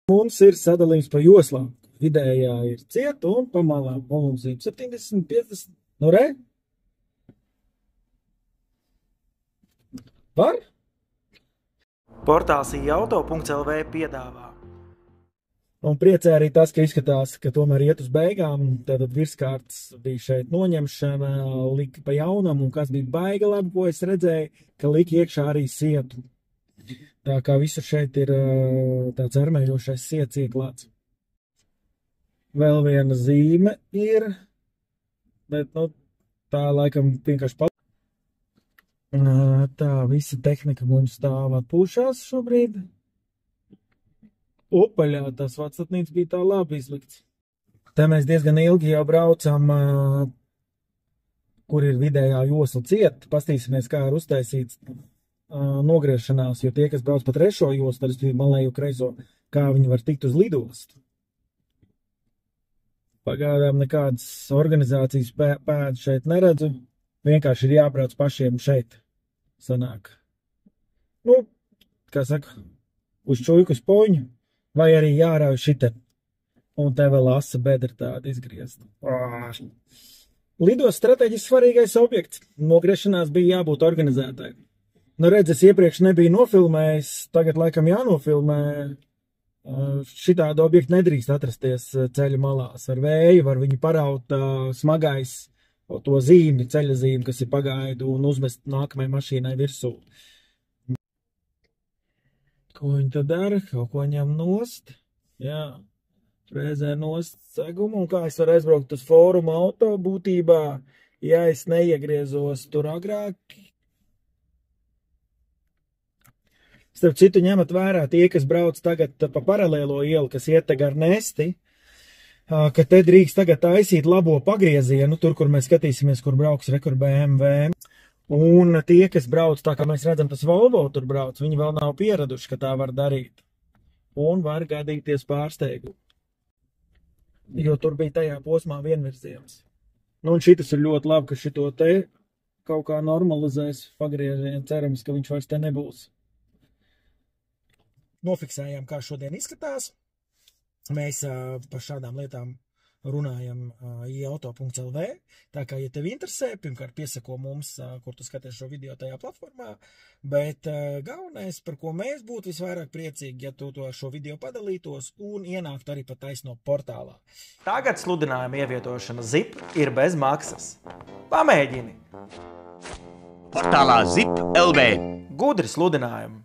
Mums ir sadalījums pa joslām. Vidējā ir cieta un pa malām. Mums ir 70, 50. Nu, re? Var? Portāls iauto.lv piedāvā. Un priecē arī tas, ka izskatās, ka tomēr iet uz beigām. Tātad virskārts bija šeit noņemšana, lika pa jaunam, un kas bija baiga labi, ko es redzēju, ka lika iekšā arī sietu. Tā kā visur šeit ir tāds armējošais siets ieklāts. Vēl viena zīme ir, bet, nu, tā laikam vienkārši palīdz. Tā, visa tehnika mums stāv atpūšās šobrīd. Opaļā tas vadsatnīts bija tā labi izlikts. Te mēs diezgan ilgi jau braucam, kur ir vidējā josla cieta. Pastīsimies, kā ir uztaisīts nogriešanās, jo tie, kas brauc pa trešo joslu, tad malējo kreiso, kā viņi var tikt uz lidostu. Pagaidām nekādas organizācijas pēdas šeit neredzu. Vienkārši ir jābrauc pašiem šeit. Sanāk. Nu, kā saka, uz čuiku uz poņu, vai arī jārauj šite. Un te vēl asa bedra tāda izgriezta. Lidos strateģiski svarīgais objekts. Nogriešanās bija jābūt organizētai. Nu, redz, es iepriekš nebiju nofilmējis, tagad laikam jānofilmē. Šitādu objektu nedrīkst atrasties ceļa malās. Ar vēju var viņu paraut smagais to zīmi, ceļa zīmi, kas ir pagaidu un uzmest nākamajai mašīnai virsū. Ko viņi tad dara? Kaut ko ņem nost? Jā, reizē nost segumu. Un kā es varu aizbraukt uz fórumu auto būtībā, ja es neiegriezos tur agrāk? Starp citu ņemat vērā tie, kas brauc tagad pa paralēlo ielu, kas iet te gar nesti, ka te drīkst tagad taisīt labo pagriezienu, tur, kur mēs skatīsimies, kur brauks rekur BMW. Un tie, kas brauc, tā kā mēs redzam, tas Volvo tur brauc, viņi vēl nav pieraduši, ka tā var darīt. Un var gadīties pārsteigumi. Jo tur bija tajā posmā vienvirziens. Nu, un šitas ir ļoti labi, ka šito te kaut kā normalizēs pagriezienu. Cerams, ka viņš vairs te nebūs. Nofiksējām, kā šodien izskatās. Mēs par šādām lietām runājam iauto.lv. Tā kā, ja tevi interesē, pirmkārt piesako mums, kur tu skaties šo video tajā platformā, bet galvenais, par ko mēs būtu visvairāk priecīgi, ja tu to šo video padalītos un ienāktu arī pa taisno portālā. Tagad sludinājuma ievietošana ZIP ir bez maksas. Pamēģini! Portālā ZIP LV. Gudri sludinājumi!